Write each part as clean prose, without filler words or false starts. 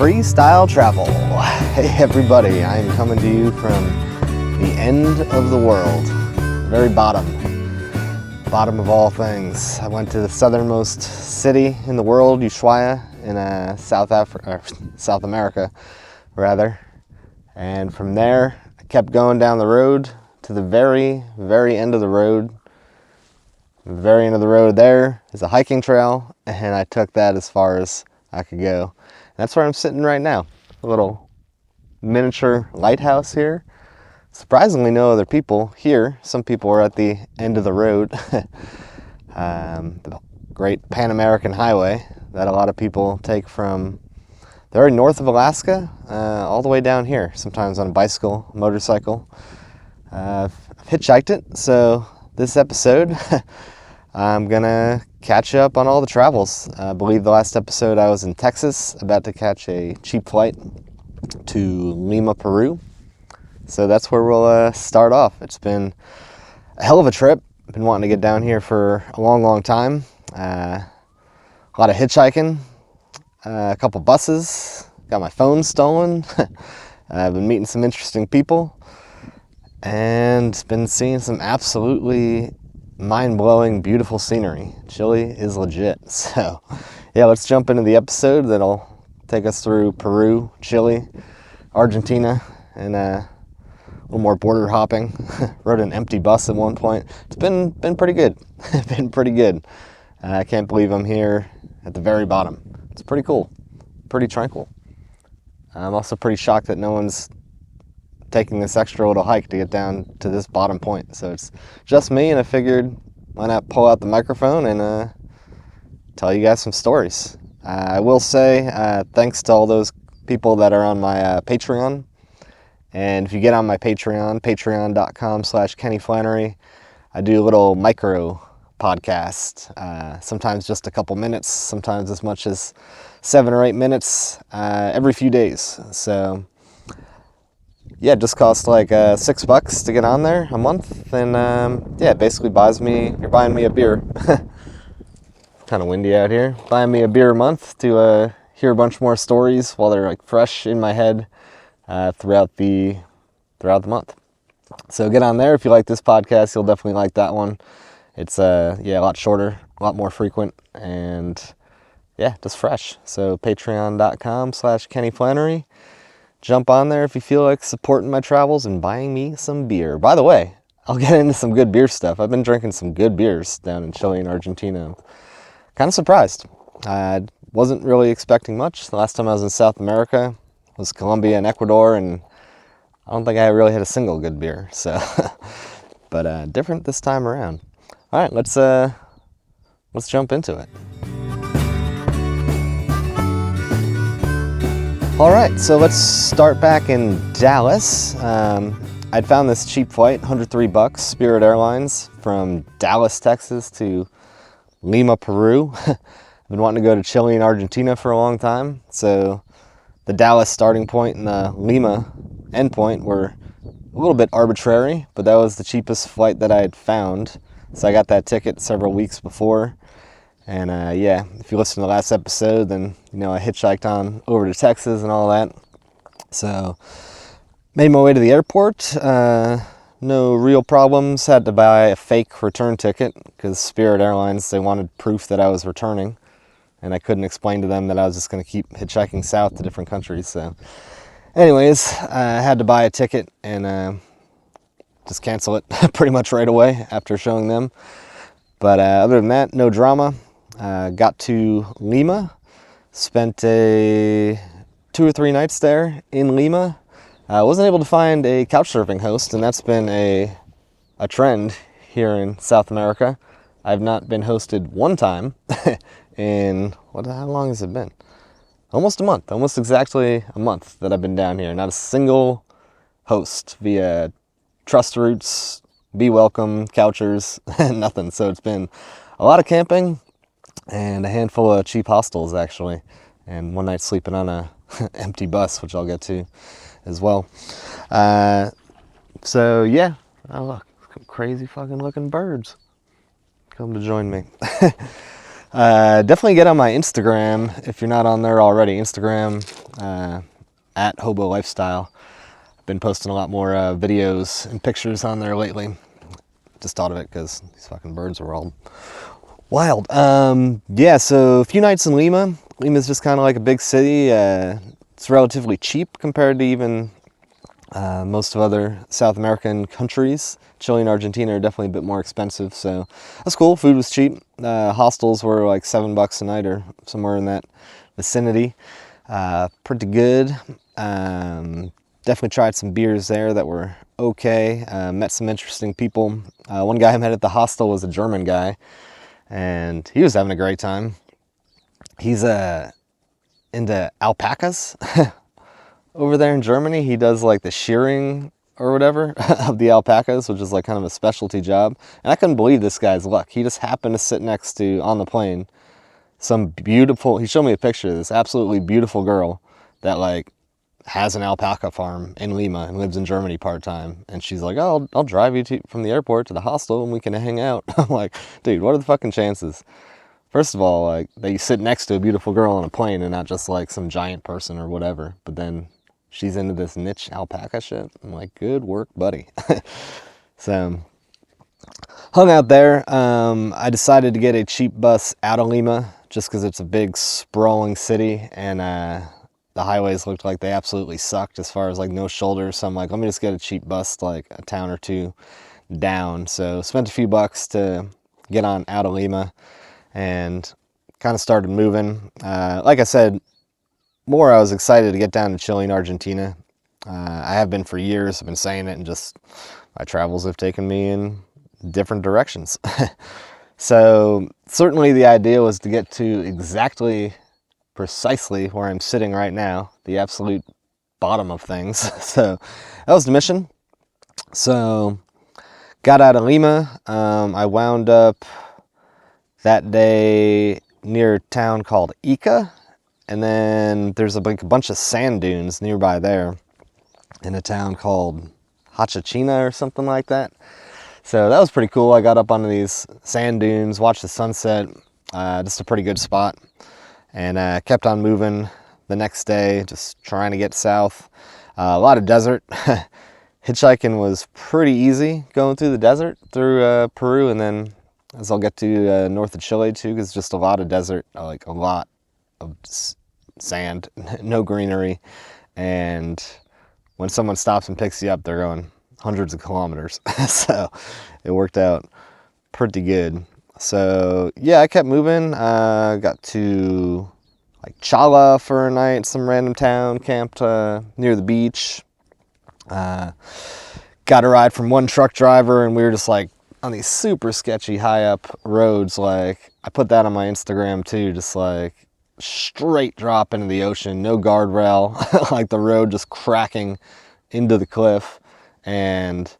Freestyle travel. Hey everybody, I am coming to you from the end of the world, very bottom of all things. I went to the southernmost city in the world, Ushuaia, in South America, rather. And from there, I kept going down the road to the very, very end of the road. The very end of the road there is a hiking trail, and I took that as far as I could go. And that's where I'm sitting right now, a little miniature lighthouse here. Surprisingly, no other people here. Some people are at the end of the road. The great Pan American Highway that a lot of people take from the very north of Alaska all the way down here, sometimes on a bicycle, motorcycle. I've hitchhiked it, so this episode I'm gonna catch up on all the travels. I believe the last episode I was in Texas, about to catch a cheap flight to Lima, Peru. So that's where we'll start off. It's been a hell of a trip. I've been wanting to get down here for a long time. A lot of hitchhiking, a couple buses, got my phone stolen. I've been meeting some interesting people and been seeing some absolutely mind-blowing, beautiful scenery. Chile is legit. So yeah, let's jump into the episode that'll take us through Peru, Chile, Argentina, and a little more border hopping. Rode an empty bus at one point. It's been pretty good. Been pretty good. I can't believe I'm here at the very bottom. It's pretty cool, pretty tranquil. I'm also pretty shocked that no one's taking this extra little hike to get down to this bottom point. So it's just me, and I figured why not pull out the microphone and tell you guys some stories. I will say thanks to all those people that are on my Patreon. And if you get on my Patreon, patreon.com/kenflannery, I do a little micro podcast, sometimes just a couple minutes, sometimes as much as 7 or 8 minutes every few days. So yeah, it just costs like $6 to get on there a month, and yeah, it basically you're buying me a beer. Kind of windy out here. Buying me a beer a month to hear a bunch more stories while they're like fresh in my head throughout the month. So get on there. If you like this podcast, you'll definitely like that one. It's a lot shorter, a lot more frequent, and yeah, just fresh. So patreon.com/kennyflannery. Jump on there if you feel like supporting my travels and buying me some beer. By the way, I'll get into some good beer stuff. I've been drinking some good beers down in Chile and Argentina. I'm kind of surprised. I wasn't really expecting much. The last time I was in South America was Colombia and Ecuador, and I don't think I really had a single good beer. So, but different this time around. All right, let's jump into it. All right, so let's start back in Dallas. I'd found this cheap flight, $103, Spirit Airlines, from Dallas, Texas to Lima, Peru. I've been wanting to go to Chile and Argentina for a long time, so the Dallas starting point and the Lima end point were a little bit arbitrary, but that was the cheapest flight that I had found. So I got that ticket several weeks before. And yeah, if you listen to the last episode, then you know I hitchhiked on over to Texas and all that. So made my way to the airport. No real problems. Had to buy a fake return ticket because Spirit Airlines, they wanted proof that I was returning. And I couldn't explain to them that I was just going to keep hitchhiking south to different countries. So anyways, I had to buy a ticket and just cancel it pretty much right away after showing them. But other than that, no drama. Got to Lima, spent 2 or 3 nights there in Lima. I wasn't able to find a couch surfing host, and that's been a trend here in South America. I've not been hosted one time in, how long has it been? Almost a month, almost exactly a month that I've been down here. Not a single host via Trust Routes, Be Welcome, Couchers, nothing. So it's been a lot of camping and a handful of cheap hostels, actually. And one night sleeping on a empty bus, which I'll get to as well. So yeah, oh look, crazy fucking looking birds come to join me. Definitely get on my Instagram if you're not on there already. Instagram at Hobo Lifestyle. I've been posting a lot more videos and pictures on there lately. Just thought of it because these fucking birds are all wild. Yeah, so a few nights in Lima. Lima's just kind of like a big city. It's relatively cheap compared to even most of other South American countries. Chile and Argentina are definitely a bit more expensive, so that's cool. Food was cheap. Hostels were like $7 a night or somewhere in that vicinity. Pretty good. Definitely tried some beers there that were okay. Met some interesting people. One guy I met at the hostel was a German guy, and he was having a great time. He's into alpacas over there in Germany. He does like the shearing or whatever of the alpacas, which is like kind of a specialty job. And I couldn't believe this guy's luck. He just happened to sit next to, on the plane, some beautiful, he showed me a picture of this absolutely beautiful girl that like has an alpaca farm in Lima and lives in Germany part-time. And she's like, oh, I'll drive you from the airport to the hostel and we can hang out. I'm like, dude, what are the fucking chances? First of all, like, that you sit next to a beautiful girl on a plane and not just like some giant person or whatever. But then she's into this niche alpaca shit. I'm like, good work, buddy. So, hung out there. I decided to get a cheap bus out of Lima just because it's a big, sprawling city, and the highways looked like they absolutely sucked as far as like no shoulders. So I'm like, let me just get a cheap bus like a town or two down. So spent a few bucks to get on out of Lima and kind of started moving. Like I said, more I was excited to get down to Chile and Argentina. I have been for years. I've been saying it, and just my travels have taken me in different directions. So certainly the idea was to get to exactly, precisely where I'm sitting right now, the absolute bottom of things. So that was the mission. So got out of Lima. I wound up that day near a town called Ica. And then there's a bunch of sand dunes nearby there in a town called Hachachina or something like that. So that was pretty cool. I got up onto these sand dunes, watched the sunset, just a pretty good spot. And kept on moving the next day, just trying to get south. A lot of desert. Hitchhiking was pretty easy going through the desert, through Peru, and then as I'll get to north of Chile too, because just a lot of desert, like a lot of sand, no greenery, and when someone stops and picks you up, they're going hundreds of kilometers. So it worked out pretty good. So yeah, I kept moving. Got to like Chala for a night, some random town, camped near the beach. Got a ride from one truck driver, and we were just like on these super sketchy high up roads. Like, I put that on my Instagram too, just like straight drop into the ocean, no guardrail, like the road just cracking into the cliff. And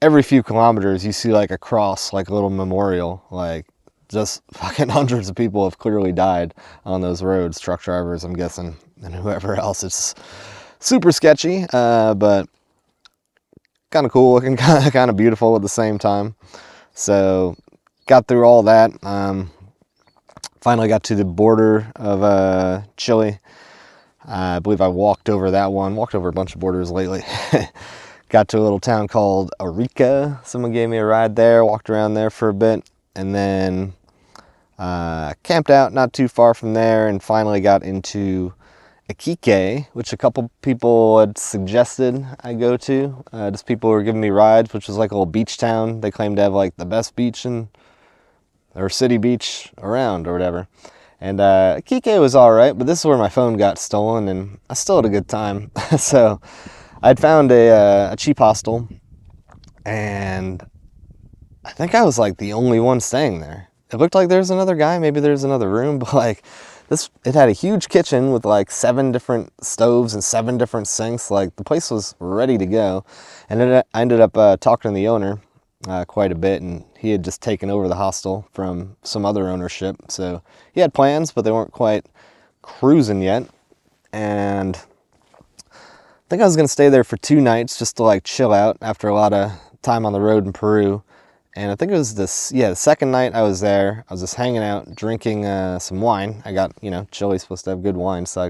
every few kilometers you see like a cross, like a little memorial, like just fucking hundreds of people have clearly died on those roads, truck drivers, I'm guessing, and whoever else. It's super sketchy, but kind of cool looking, kind of beautiful at the same time. So got through all that. Finally got to the border of Chile. I believe I walked over that one. Walked over a bunch of borders lately. Got to a little town called Arica. Someone gave me a ride there. Walked around there for a bit. And then camped out not too far from there. And finally got into Iquique, which a couple people had suggested I go to. Just people were giving me rides, which was like a little beach town. They claimed to have like the best beach or city beach around or whatever. And Iquique was all right, but this is where my phone got stolen, and I still had a good time. So I'd found a cheap hostel, and I think I was like the only one staying there. It looked like there was another guy, maybe there's another room, but like it had a huge kitchen with like 7 different stoves and 7 different sinks. Like the place was ready to go. And then I ended up talking to the owner quite a bit, and he had just taken over the hostel from some other ownership. So he had plans, but they weren't quite cruising yet. And I think I was going to stay there for 2 nights just to like chill out after a lot of time on the road in Peru. And I think it was this, yeah, the second night I was there, I was just hanging out, drinking some wine. I got, you know, Chile's supposed to have good wine, so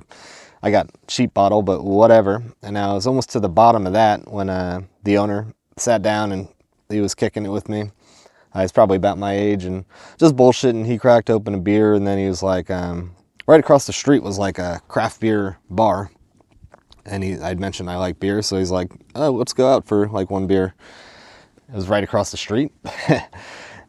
I got cheap bottle, but whatever. And I was almost to the bottom of that when the owner sat down and he was kicking it with me. He's probably about my age and just bullshitting. He cracked open a beer, and then he was like, right across the street was like a craft beer bar. And I'd mentioned I like beer, so he's like, oh, let's go out for like one beer. It was right across the street.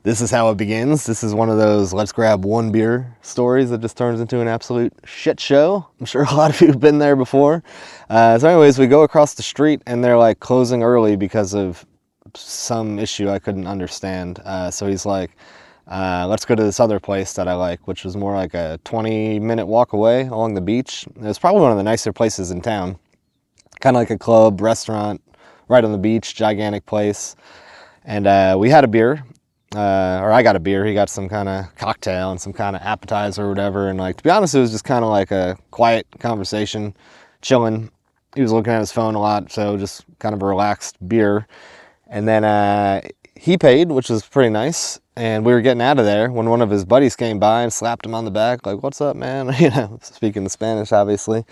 This is how it begins. This is one of those let's grab one beer stories that just turns into an absolute shit show. I'm sure a lot of you have been there before. So anyways, we go across the street and they're like closing early because of some issue I couldn't understand. So he's like, let's go to this other place that I like, which was more like a 20-minute walk away along the beach. It was probably one of the nicer places in town. Kind of like a club, restaurant, right on the beach, gigantic place. And we had a beer, or I got a beer. He got some kind of cocktail and some kind of appetizer or whatever. And like, to be honest, it was just kind of like a quiet conversation, chilling. He was looking at his phone a lot, so just kind of a relaxed beer. And then he paid, which was pretty nice. And we were getting out of there when one of his buddies came by and slapped him on the back, like, what's up, man? You know, speaking the Spanish, obviously.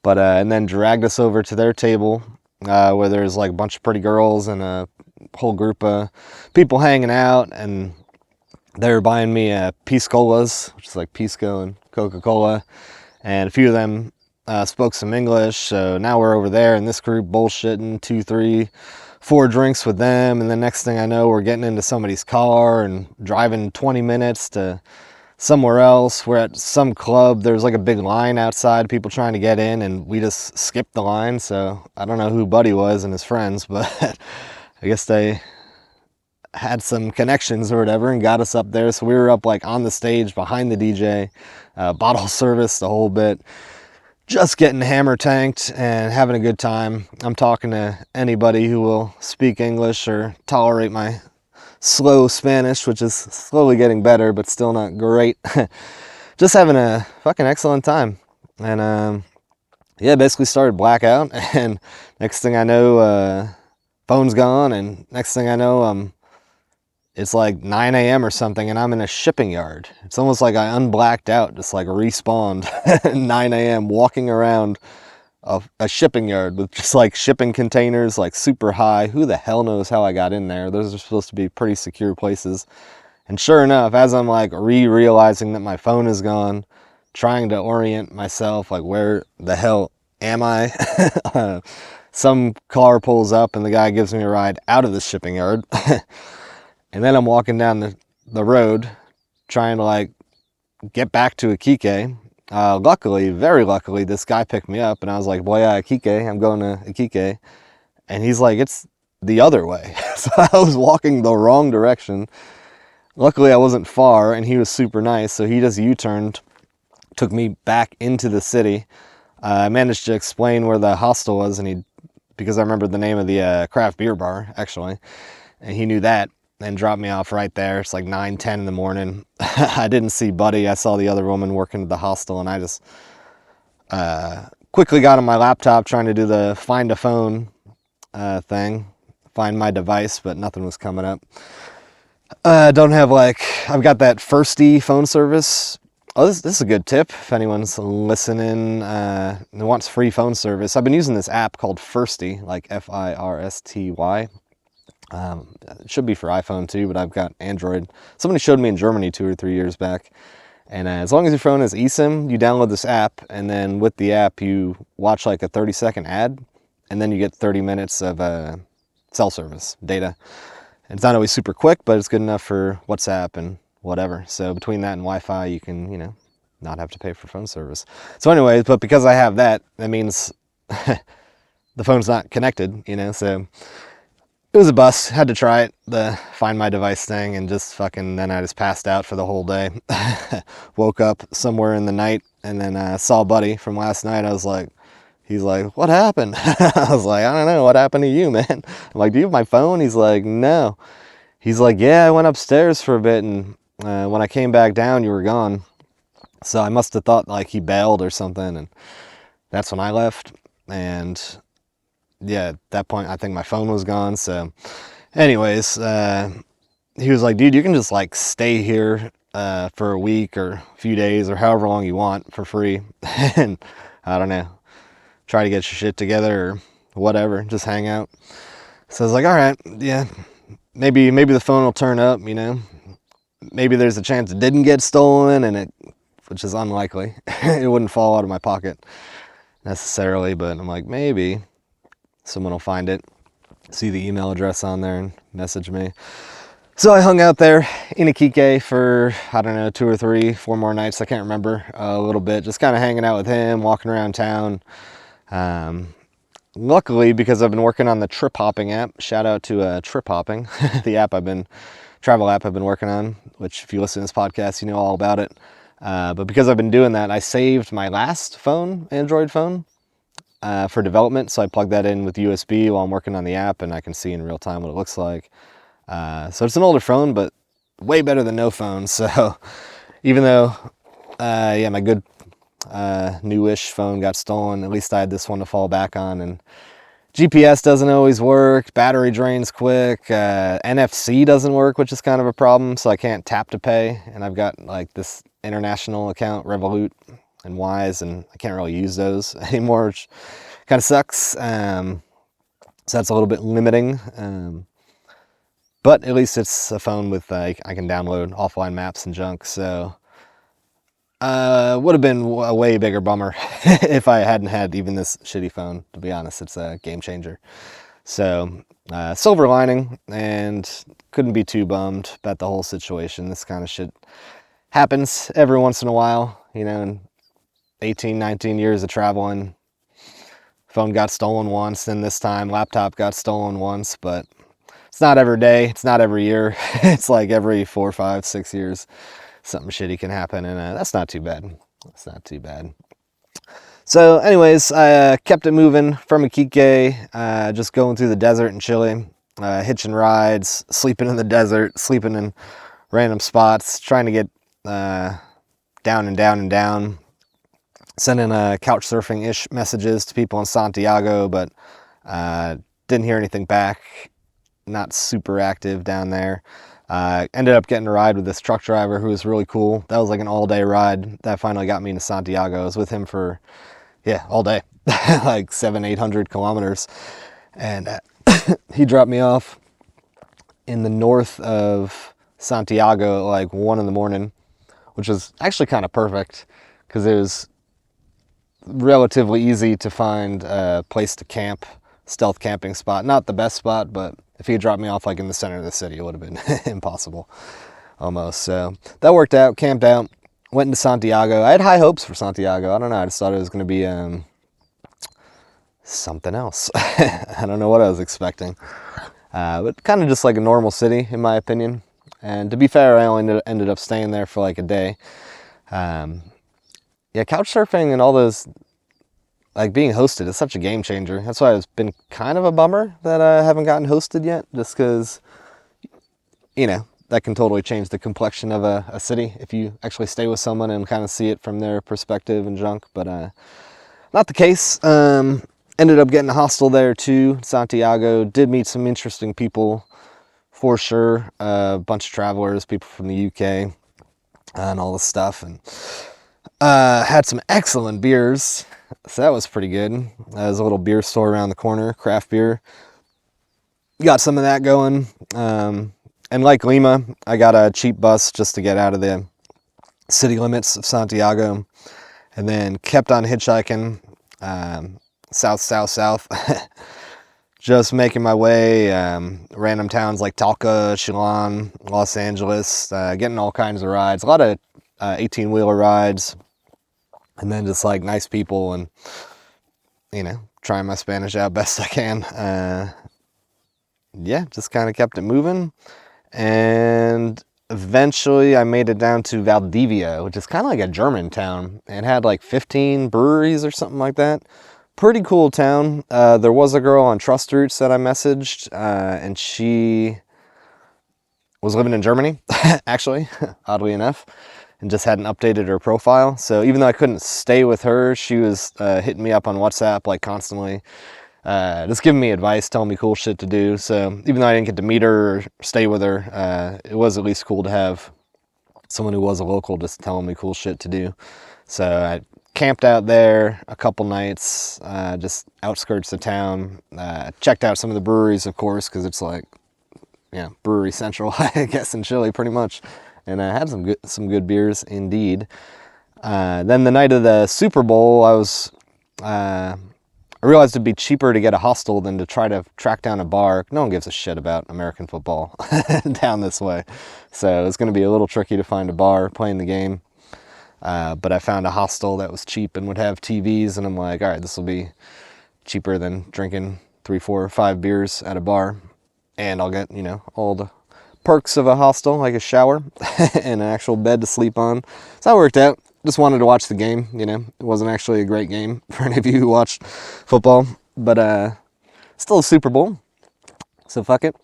But, and then dragged us over to their table, where there's like a bunch of pretty girls and a whole group of people hanging out, and they were buying me piscolas, which is like pisco and Coca-Cola, and a few of them spoke some English. So now we're over there in this group bullshitting 2, 3, 4 drinks with them, and the next thing I know, we're getting into somebody's car and driving 20 minutes to somewhere else. We're at some club. There's like a big line outside, people trying to get in, and we just skipped the line. So I don't know who Buddy was and his friends, but I guess they had some connections or whatever and got us up there. So we were up like on the stage behind the DJ, bottle service, the whole bit, just getting hammer tanked and having a good time. I'm talking to anybody who will speak English or tolerate my slow Spanish, which is slowly getting better, but still not great. Just having a fucking excellent time. And yeah, basically started blackout, and next thing I know, phone's gone, and next thing I know, it's like 9 a.m. or something, and I'm in a shipping yard. It's almost like I unblacked out, just like respawned at 9 a.m. walking around a shipping yard with just like shipping containers, like super high. Who the hell knows how I got in there? Those are supposed to be pretty secure places. And sure enough, as I'm like realizing that my phone is gone, trying to orient myself, like where the hell am I? Some car pulls up and the guy gives me a ride out of the shipping yard. And then I'm walking down the road trying to like get back to Iquique. Luckily, very luckily, this guy picked me up and I was like, boy, yeah, Iquique, I'm going to Iquique. And he's like, it's the other way. So I was walking the wrong direction. Luckily, I wasn't far and he was super nice. So he just U-turned, took me back into the city. I managed to explain where the hostel was, and because I remembered the name of the craft beer bar, actually, and he knew that, and dropped me off right there. It's like 9, 10 in the morning. I didn't see Buddy. I saw the other woman working at the hostel, and I just quickly got on my laptop trying to do the find a phone thing, find my device, but nothing was coming up. Don't have I've got that Firsty phone service. Oh, this is a good tip if anyone's listening and wants free phone service. I've been using this app called Firsty, like Firsty. It should be for iPhone too, but I've got Android. Somebody showed me in Germany 2 or 3 years back. And as long as your phone has eSIM, you download this app, and then with the app, you watch like a 30-second ad, and then you get 30 minutes of cell service data. And it's not always super quick, but it's good enough for WhatsApp and whatever. So between that and Wi-Fi, you can, not have to pay for phone service. So anyways, but because I have that means the phone's not connected, so it was a bust. Had to try it, the find my device thing, and then I just passed out for the whole day. Woke up somewhere in the night, and then saw Buddy from last night. He's like, what happened? I was like, I don't know, what happened to you, man? I'm like, do you have my phone? He's like, no. He's like, yeah, I went upstairs for a bit, and when I came back down, you were gone. So I must have thought like he bailed or something, and that's when I left. And yeah, at that point, I think my phone was gone. So anyways, he was like, dude, you can just like stay here for a week or a few days or however long you want for free. And I don't know, try to get your shit together or whatever, just hang out. So I was like, all right, yeah, maybe the phone will turn up, you know, maybe there's a chance it didn't get stolen, which is unlikely. It wouldn't fall out of my pocket necessarily, but I'm like, maybe someone will find it, see the email address on there and message me. So I hung out there in Iquique for, I don't know, 2 or 3, 4 more nights. I can't remember, a little bit, just kind of hanging out with him, walking around town. Luckily, because I've been working on the trip hopping app, shout out to trip hopping, the travel app I've been working on, which if you listen to this podcast, you know all about it. But because I've been doing that, I saved my last phone, Android phone, for development. So I plugged that in with USB while I'm working on the app, and I can see in real time what it looks like. So it's an older phone, but way better than no phone. So even though, yeah, my good newish phone got stolen, at least I had this one to fall back on. And GPS doesn't always work, battery drains quick, NFC doesn't work, which is kind of a problem, so I can't tap to pay. And I've got like this international account, Revolut and Wise, and I can't really use those anymore, which kind of sucks. So that's a little bit limiting. But at least it's a phone with, I can download offline maps and junk, so would have been a way bigger bummer if I hadn't had even this shitty phone, to be honest. It's a game changer. So, silver lining, and couldn't be too bummed about the whole situation. This kind of shit happens every once in a while, you know, in 18, 19 years of traveling. Phone got stolen once, and this time laptop got stolen once, but it's not every day, it's not every year. It's like every 4, 5, 6 years, something shitty can happen, and that's not too bad. That's not too bad. So anyways, I kept it moving from Iquique, just going through the desert in Chile, hitching rides, sleeping in the desert, sleeping in random spots, trying to get down and down and down, sending couch surfing-ish messages to people in Santiago, but didn't hear anything back. Not super active down there. Ended up getting a ride with this truck driver who was really cool. That was like an all-day ride that finally got me into Santiago. I was with him for, yeah, all day, like 700-800 kilometers. And he dropped me off in the north of Santiago at like 1 in the morning, which was actually kind of perfect because it was relatively easy to find a place to camp, stealth camping spot. Not the best spot, but if he had dropped me off like in the center of the city, it would have been impossible almost. So that worked out, camped out, went into Santiago. I had high hopes for Santiago. I don't know, I just thought it was going to be something else. I don't know what I was expecting. But kind of just like a normal city, in my opinion. And to be fair, I only ended up staying there for like a day. Yeah, couch surfing and all those, like being hosted is such a game changer. That's why it's been kind of a bummer that I haven't gotten hosted yet, just because, you know, that can totally change the complexion of a city if you actually stay with someone and kind of see it from their perspective and junk, but not the case. Ended up getting a hostel there too, Santiago. Did meet some interesting people for sure. A bunch of travelers, people from the UK and all this stuff, and had some excellent beers. So that was pretty good. There's a little beer store around the corner, craft beer. Got some of that going. And like Lima, I got a cheap bus just to get out of the city limits of Santiago. And then kept on hitchhiking south. Just making my way. Random towns like Talca, Chillán, Los Angeles. Getting all kinds of rides. A lot of 18-wheeler rides. And then just like nice people and, you know, trying my Spanish out best I can. Yeah, just kind of kept it moving. And eventually I made it down to Valdivia, which is kind of like a German town. And had like 15 breweries or something like that. Pretty cool town. There was a girl on Trust Routes that I messaged, and she was living in Germany, actually, oddly enough. And just hadn't updated her profile. So even though I couldn't stay with her, she was hitting me up on WhatsApp like constantly, just giving me advice, telling me cool shit to do. So even though I didn't get to meet her or stay with her, it was at least cool to have someone who was a local just telling me cool shit to do. So I camped out there a couple nights, just outskirts of town. Checked out some of the breweries, of course, because it's like, yeah, brewery central, I guess, in Chile, pretty much. And I had some good beers, indeed. Then the night of the Super Bowl, I realized it'd be cheaper to get a hostel than to try to track down a bar. No one gives a shit about American football down this way. So it's going to be a little tricky to find a bar playing the game. But I found a hostel that was cheap and would have TVs, and I'm like, all right, this will be cheaper than drinking 3, 4, 5 beers at a bar. And I'll get, all the perks of a hostel, like a shower and an actual bed to sleep on. So that worked out. Just wanted to watch the game, It wasn't actually a great game for any of you who watched football, but still a Super Bowl. So fuck it.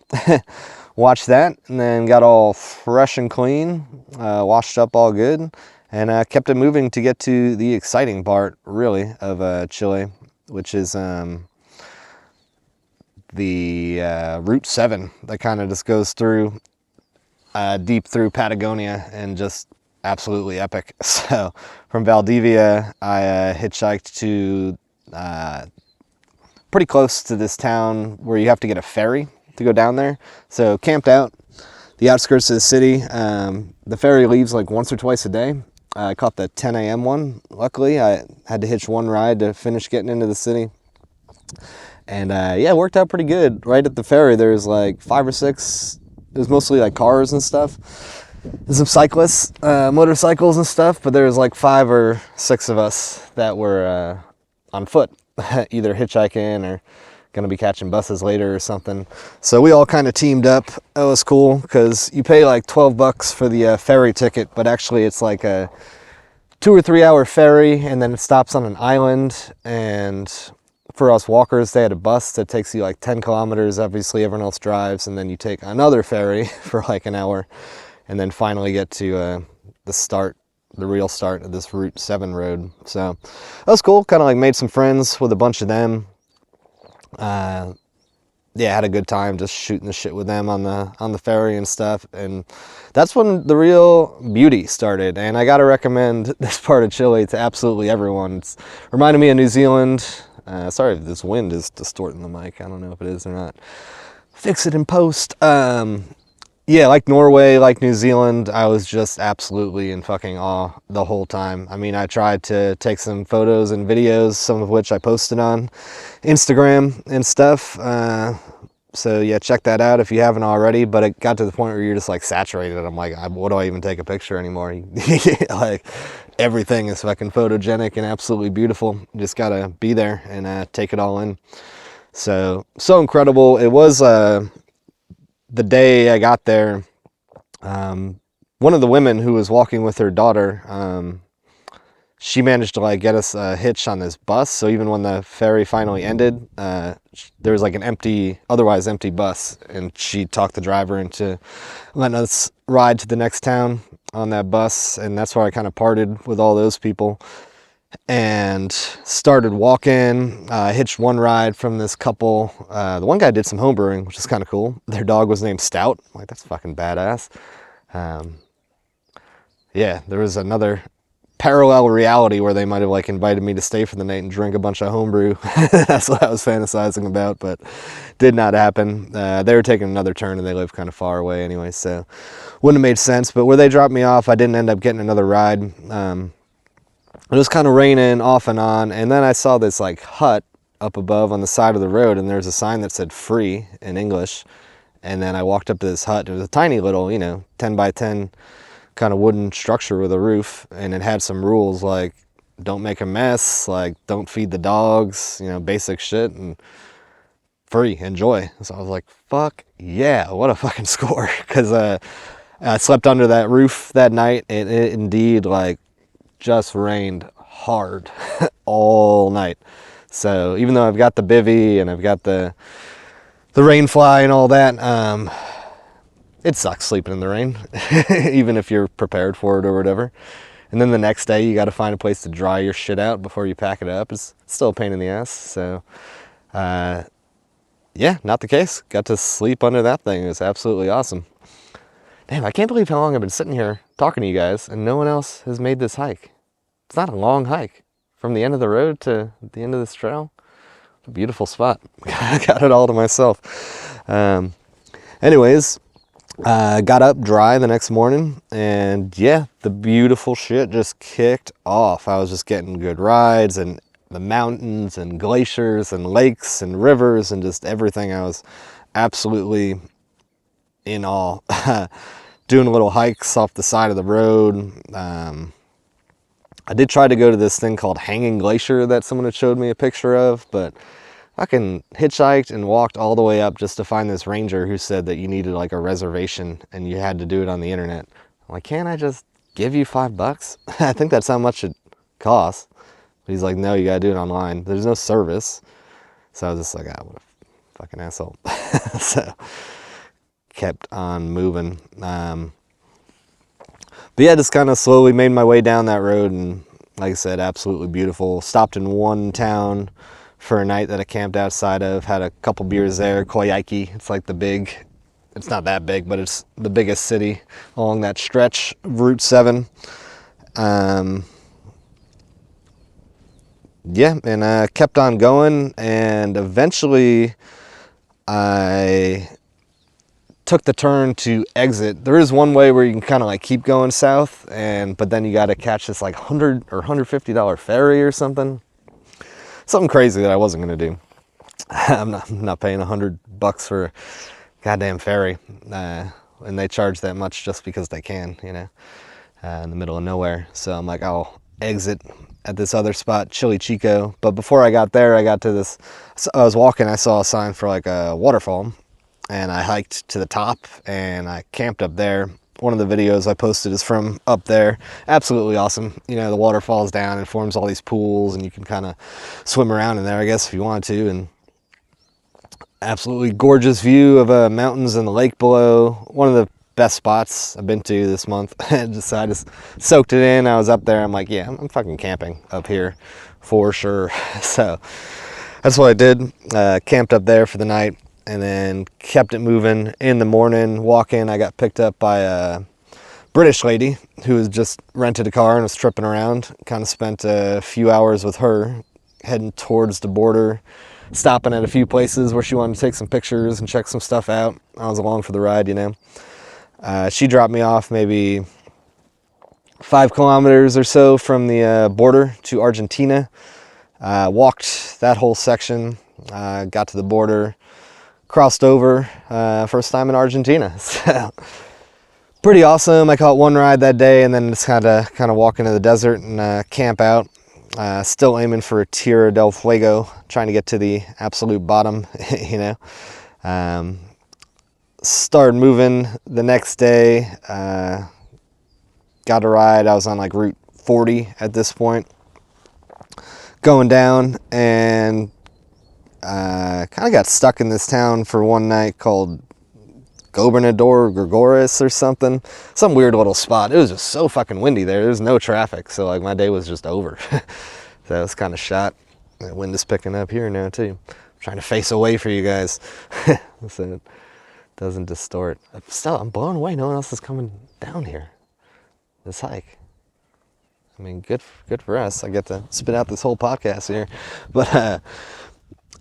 Watched that, and then got all fresh and clean, washed up all good, and kept it moving to get to the exciting part, really, of Chile, which is the Route 7 that kind of just goes through deep through Patagonia, and just absolutely epic. So from Valdivia, I hitchhiked to pretty close to this town where you have to get a ferry to go down there. So camped out the outskirts of the city. The ferry leaves like once or twice a day. I caught the 10 a.m. one. Luckily, I had to hitch one ride to finish getting into the city. And yeah, it worked out pretty good. Right at the ferry, there's like 5 or 6. It was mostly like cars and stuff. And some cyclists, motorcycles and stuff. But there was like 5 or 6 of us that were on foot, either hitchhiking or going to be catching buses later or something. So we all kind of teamed up. That was cool because you pay like $12 for the ferry ticket, but actually it's like a 2 or 3 hour ferry, and then it stops on an island. And for us walkers, they had a bus that takes you like 10 kilometers. Obviously everyone else drives, and then you take another ferry for like an hour, and then finally get to the real start of this Route 7 road. So that was cool. Kind of like made some friends with a bunch of them. Yeah, had a good time just shooting the shit with them on the ferry and stuff. And that's when the real beauty started. And I gotta recommend this part of Chile to absolutely everyone. It's reminded me of New Zealand. Sorry if this wind is distorting the mic. I don't know if it is or not. Fix it in post. Yeah, like Norway, like New Zealand, I was just absolutely in fucking awe the whole time. I mean, I tried to take some photos and videos, some of which I posted on Instagram and stuff. So yeah, check that out if you haven't already. But it got to the point where you're just like saturated. I'm like, what do I even take a picture anymore? Like everything is fucking photogenic and absolutely beautiful. You just gotta be there and take it all in. So incredible. It was the day I got there, one of the women who was walking with her daughter, she managed to like get us a hitch on this bus. So even when the ferry finally ended, there was like an otherwise empty bus, and she talked the driver into letting us ride to the next town on that bus. And that's where I kind of parted with all those people and started walking. Hitched one ride from this couple. The one guy did some home brewing, which is kind of cool. Their dog was named Stout. I'm like, that's fucking badass. Yeah, there was another parallel reality where they might have like invited me to stay for the night and drink a bunch of homebrew. That's what I was fantasizing about, but did not happen. They were taking another turn, and they live kind of far away anyway, so wouldn't have made sense. But where they dropped me off, I didn't end up getting another ride. It was kind of raining off and on, and then I saw this like hut up above on the side of the road, and there's a sign that said free in English. And then I walked up to this hut. It was a tiny little, 10 by 10 kind of wooden structure with a roof, and it had some rules like don't make a mess, like don't feed the dogs, basic shit, and free, enjoy. So I was like, fuck yeah, what a fucking score. Because I slept under that roof that night, and it indeed like just rained hard all night. So even though I've got the bivvy and I've got the rain fly and all that, it sucks sleeping in the rain, even if you're prepared for it or whatever. And then the next day you got to find a place to dry your shit out before you pack it up. It's still a pain in the ass. So Yeah, not the case. Got to sleep under that thing. It was absolutely awesome. Damn, I can't believe how long I've been sitting here talking to you guys and no one else has made this hike. It's not a long hike. From the end of the road to the end of this trail. It's a beautiful spot. I got it all to myself. Anyways, got up dry the next morning and yeah, the beautiful shit just kicked off. I was just getting good rides and the mountains and glaciers and lakes and rivers and just everything. I was absolutely in awe. Doing little hikes off the side of the road. I did try to go to this thing called Hanging Glacier that someone had showed me a picture of, but I hitchhiked and walked all the way up just to find this ranger who said that you needed like a reservation and you had to do it on the internet. I'm like, can't I just give you $5? I think that's how much it costs. But he's like, no, you gotta do it online. There's no service. So I was just like, ah, what a fucking asshole. So kept on moving. But yeah, just kind of slowly made my way down that road, and like I said, absolutely beautiful. Stopped in one town for a night that I camped outside of, had a couple beers there. Koyaki, it's like it's not that big, but it's the biggest city along that stretch of Route 7. Yeah, and I kept on going, and eventually I took the turn to exit. There is one way where you can kind of like keep going south, but then you got to catch this like $100 or $150 ferry or something crazy that I wasn't going to do. I'm not paying $100 for a goddamn ferry, and they charge that much just because they can, in the middle of nowhere. So I'm like, I'll exit at this other spot, Chile Chico. But before I got there, I got to this, I was walking, I saw a sign for like a waterfall, and I hiked to the top and I camped up there. One of the videos I posted is from up there. Absolutely awesome. The water falls down and forms all these pools, and you can kind of swim around in there, I guess, if you wanted to. And absolutely gorgeous view of mountains and the lake below. One of the best spots I've been to this month. So I just soaked it in. I was up there. I'm like, yeah, I'm fucking camping up here for sure. So that's what I did. Camped up there for the night and then kept it moving. In the morning, walking, I got picked up by a British lady who had just rented a car and was tripping around. Kind of spent a few hours with her heading towards the border, stopping at a few places where she wanted to take some pictures and check some stuff out. I was along for the ride, She dropped me off maybe 5 kilometers or so from the border to Argentina. Walked that whole section, got to the border, crossed over, first time in Argentina. So pretty awesome. I caught one ride that day and then just kind of walk into the desert and camp out. Still aiming for Tierra del Fuego, trying to get to the absolute bottom, Started moving the next day, got a ride. I was on like Route 40 at this point, going down, and kind of got stuck in this town for one night called Gobernador or something. Some weird little spot. It was just so fucking windy there. There was no traffic, so like my day was just over. So I was kind of shot. The wind is picking up here now too. I'm trying to face away for you guys. So doesn't distort. I'm blown away. No one else is coming down here. This hike. I mean, good for us. I get to spit out this whole podcast here. But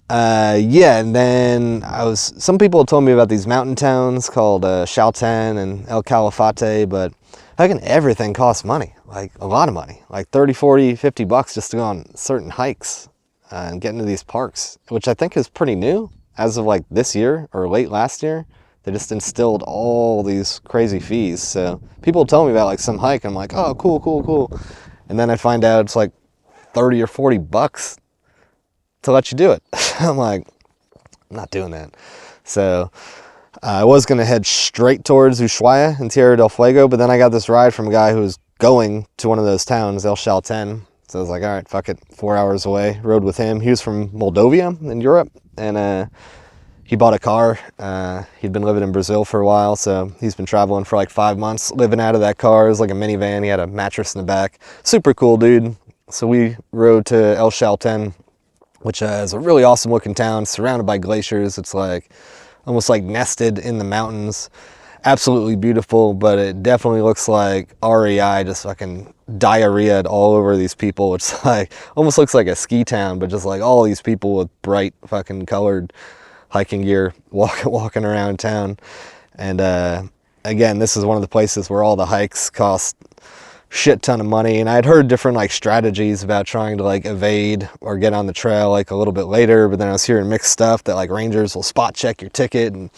yeah, and then some people told me about these mountain towns called Chalten and El Calafate, but fucking everything costs money, like a lot of money, like 30, 40, 50 bucks just to go on certain hikes and get into these parks, which I think is pretty new as of like this year or late last year. They just instilled all these crazy fees. So people tell me about like some hike, and I'm like, oh, cool. And then I find out it's like 30 or 40 bucks to let you do it. I'm like, I'm not doing that. So I was going to head straight towards Ushuaia and Tierra del Fuego, but then I got this ride from a guy who was going to one of those towns, El Chalten. So I was like, all right, fuck it, 4 hours away. Rode with him. He was from Moldova in Europe, and he bought a car. He'd been living in Brazil for a while, so he's been traveling for like 5 months, living out of that car. It was like a minivan. He had a mattress in the back. Super cool dude. So we rode to El Chalten, which is a really awesome looking town surrounded by glaciers. It's like almost like nested in the mountains. Absolutely beautiful, but it definitely looks like REI just fucking diarrheaed all over these people. It's like almost looks like a ski town, but just like all these people with bright fucking colored hiking gear walking around town. And again, this is one of the places where all the hikes cost shit ton of money, and I'd heard different like strategies about trying to like evade or get on the trail like a little bit later, but then I was hearing mixed stuff that like rangers will spot check your ticket and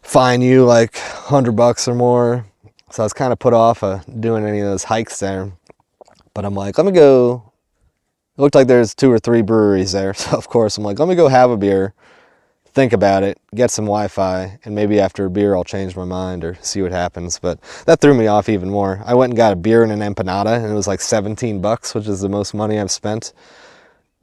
fine you like $100 or more. So I was kind of put off doing any of those hikes there, but I'm like, let me go. It looked like there's 2 or 3 breweries there, so of course I'm like, let me go have a beer, think about it, get some Wi-Fi, and maybe after a beer I'll change my mind or see what happens. But that threw me off even more. I went and got a beer and an empanada, and it was like $17, which is the most money I've spent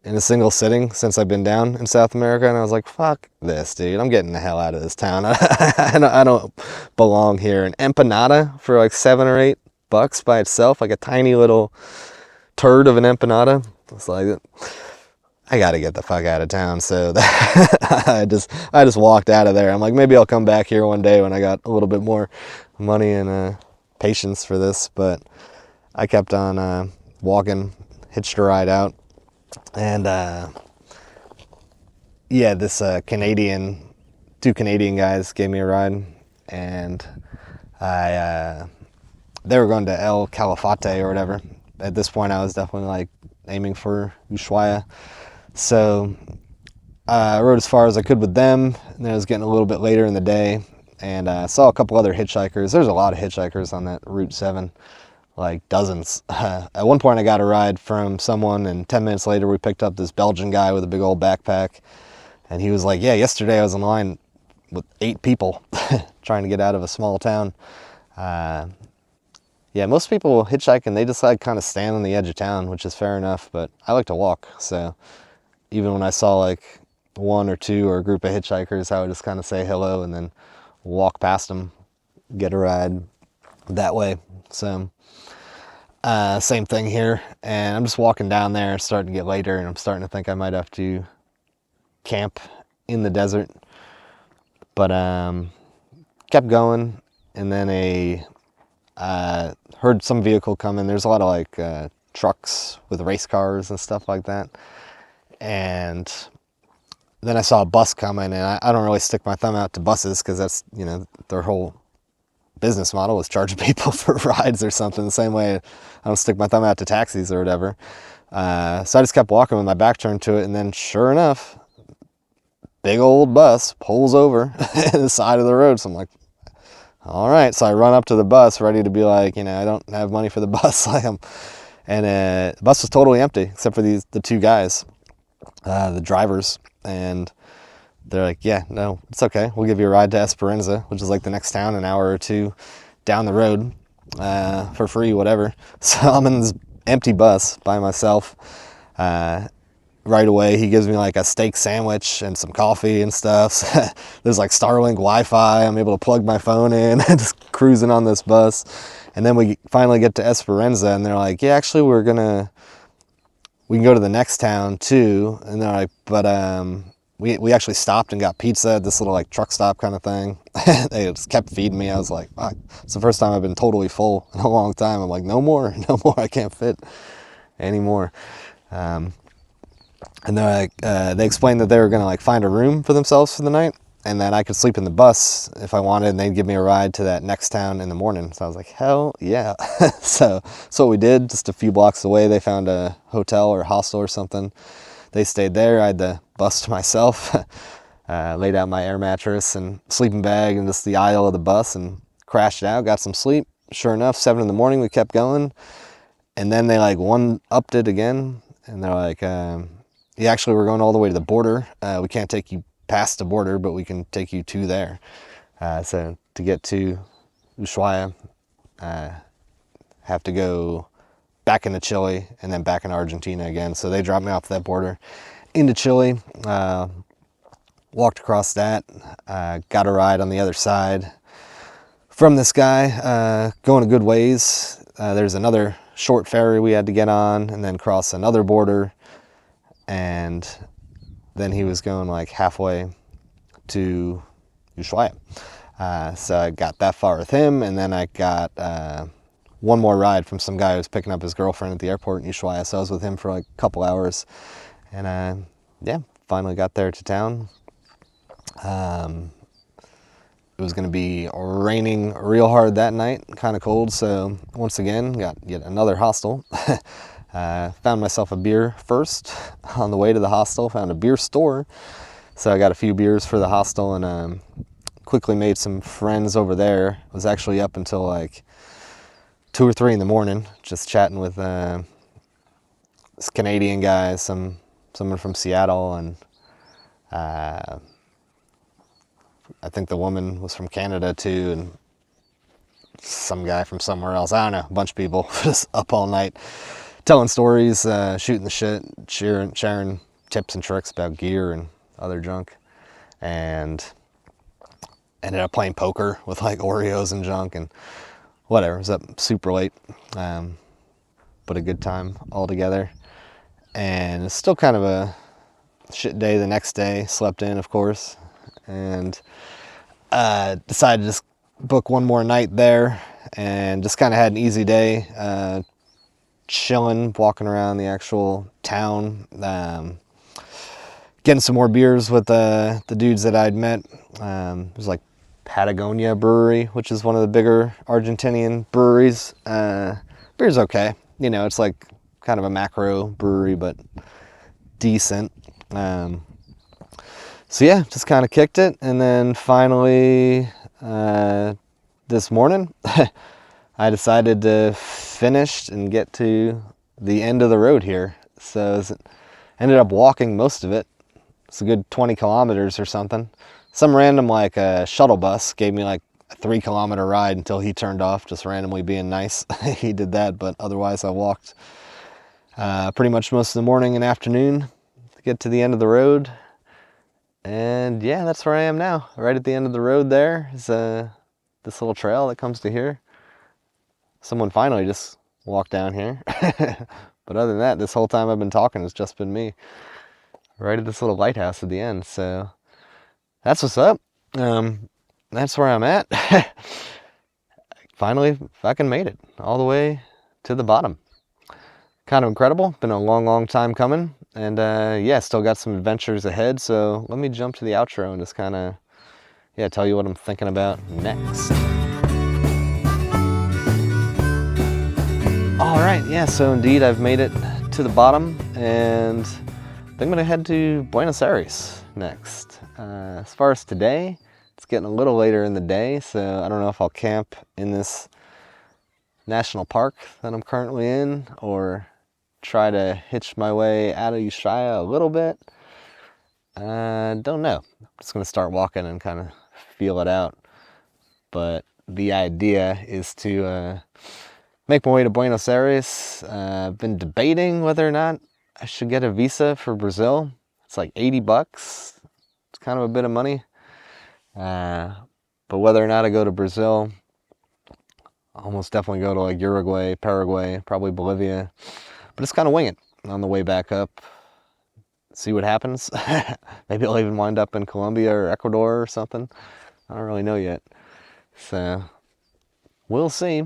in a single sitting since I've been down in South America. And I was like, fuck this, dude. I'm getting the hell out of this town. I don't belong here. An empanada for like $7 or $8 by itself, like a tiny little turd of an empanada. It's like, I got to get the fuck out of town. So I just walked out of there. I'm like, maybe I'll come back here one day when I got a little bit more money and patience for this. But I kept on walking, hitched a ride out. And yeah, this 2 Canadian guys gave me a ride, and they were going to El Calafate or whatever. At this point, I was definitely like aiming for Ushuaia. So I rode as far as I could with them, and then it was getting a little bit later in the day, and I saw a couple other hitchhikers. There's a lot of hitchhikers on that Route 7, like dozens. At one point I got a ride from someone, and 10 minutes later we picked up this Belgian guy with a big old backpack, and he was like, yeah, yesterday I was in line with 8 people trying to get out of a small town. Yeah, most people hitchhiking, they just like kind of stand on the edge of town, which is fair enough, but I like to walk. So even when I saw like 1 or 2 or a group of hitchhikers, I would just kind of say hello and then walk past them, get a ride that way. So same thing here. And I'm just walking down there, starting to get later, and I'm starting to think I might have to camp in the desert. But kept going, and then heard some vehicle coming. There's a lot of like trucks with race cars and stuff like that. And then I saw a bus coming, and I don't really stick my thumb out to buses because that's, you know, their whole business model is charging people for rides or something. The same way I don't stick my thumb out to taxis or whatever. So I just kept walking with my back turned to it, and then sure enough, big old bus pulls over to the side of the road. So I'm like, all right. So I run up to the bus ready to be like, you know, I don't have money for the bus. And the bus was totally empty except for the 2 guys, the drivers. And they're like, yeah, no, it's okay. We'll give you a ride to Esperanza, which is like the next town, an hour or 2 down the road, for free, whatever. So I'm in this empty bus by myself. Right away, he gives me like a steak sandwich and some coffee and stuff. There's like Starlink Wi-Fi. I'm able to plug my phone in and just cruising on this bus. And then we finally get to Esperanza, and they're like, yeah, actually we can go to the next town too. And they're like, but we actually stopped and got pizza at this little like truck stop kind of thing. They just kept feeding me. I was like, fuck, it's the first time I've been totally full in a long time. I'm like, no more, I can't fit anymore. And they're like, they explained that they were gonna like find a room for themselves for the night, and that I could sleep in the bus if I wanted, and they'd give me a ride to that next town in the morning. So I was like, hell yeah. So what we did, just a few blocks away, they found a hotel or hostel or something. They stayed there. I had the bus to myself, laid out my air mattress and sleeping bag in just the aisle of the bus, and crashed out, got some sleep. Sure enough, 7 in the morning, we kept going. And then they like upped it again, and they're like, yeah, actually, we're going all the way to the border. We can't take you past the border, but we can take you to there. So to get to Ushuaia, have to go back into Chile and then back into Argentina again. So they dropped me off that border into Chile, walked across that, got a ride on the other side from this guy, going a good ways. There's another short ferry we had to get on and then cross another border. and then he was going like halfway to Ushuaia. So I got that far with him, and then I got one more ride from some guy who was picking up his girlfriend at the airport in Ushuaia. So I was with him for like a couple hours, and yeah, finally got there to town. It was going to be raining real hard that night, kind of cold, so once again got yet another hostel. Found myself a beer first on the way to the hostel, found a beer store, so I got a few beers for the hostel, and quickly made some friends over there. I was actually up until like 2 or 3 in the morning, just chatting with this Canadian guy, someone from Seattle, and I think the woman was from Canada too, and some guy from somewhere else. I don't know, a bunch of people just up all night telling stories, shooting the shit, sharing tips and tricks about gear and other junk, and ended up playing poker with like Oreos and junk and whatever. I was up super late, but a good time all together. And it's still kind of a shit day the next day. Slept in, of course, and decided to just book one more night there, and just kind of had an easy day, chilling, walking around the actual town, getting some more beers with the dudes that I'd met. It was like Patagonia Brewery, which is one of the bigger Argentinian breweries. Beer's okay, you know, it's like kind of a macro brewery, but decent. So yeah, just kind of kicked it, and then finally this morning I decided to finish and get to the end of the road here. So ended up walking most of it. It's a good 20 kilometers or something. Some random like shuttle bus gave me like a 3-kilometer ride until he turned off, just randomly being nice. He did that, but otherwise I walked pretty much most of the morning and afternoon to get to the end of the road. And yeah, that's where I am now. Right at the end of the road there is this little trail that comes to here. Someone finally just walked down here. But other than that, this whole time I've been talking, it's just been me. Right at this little lighthouse at the end. So that's what's up. That's where I'm at. Finally fucking made it all the way to the bottom. Kind of incredible. Been a long time coming. And yeah, still got some adventures ahead. So let me jump to the outro and just kind of, yeah, tell you what I'm thinking about next. All right, yeah, so indeed I've made it to the bottom, and I'm going to head to Buenos Aires next. As far as today, it's getting a little later in the day, so I don't know if I'll camp in this national park that I'm currently in, or try to hitch my way out of Ushuaia a little bit. Don't know. I'm just going to start walking and kind of feel it out. But the idea is to make my way to Buenos Aires. I've been debating whether or not I should get a visa for Brazil. It's like $80. It's kind of a bit of money. But whether or not I go to Brazil, I'll almost definitely go to like Uruguay, Paraguay, probably Bolivia. But just kind of wing it on the way back up. See what happens. Maybe I'll even wind up in Colombia or Ecuador or something. I don't really know yet. So we'll see.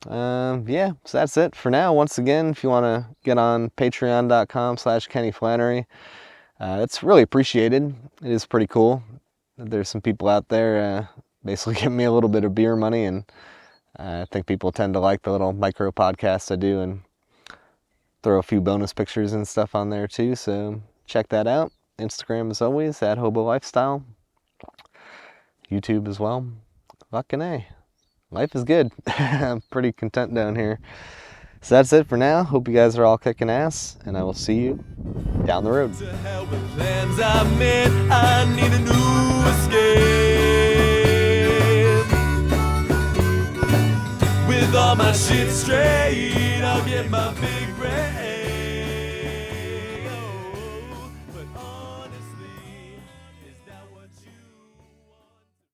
Yeah, so that's it for now. Once again, if you want to get on patreon.com/KennyFlannery, it's really appreciated. It is pretty cool. There's some people out there basically giving me a little bit of beer money, and I think people tend to like the little micro podcasts I do, and throw a few bonus pictures and stuff on there too, so check that out. Instagram as always, @hobolifestyle. YouTube as well. Fucking A. Life is good. I'm pretty content down here. So that's it for now. Hope you guys are all kicking ass, and I will see you down the road. To hell with plans I made. I need a new escape. With all my shit straight, I'll get my big break.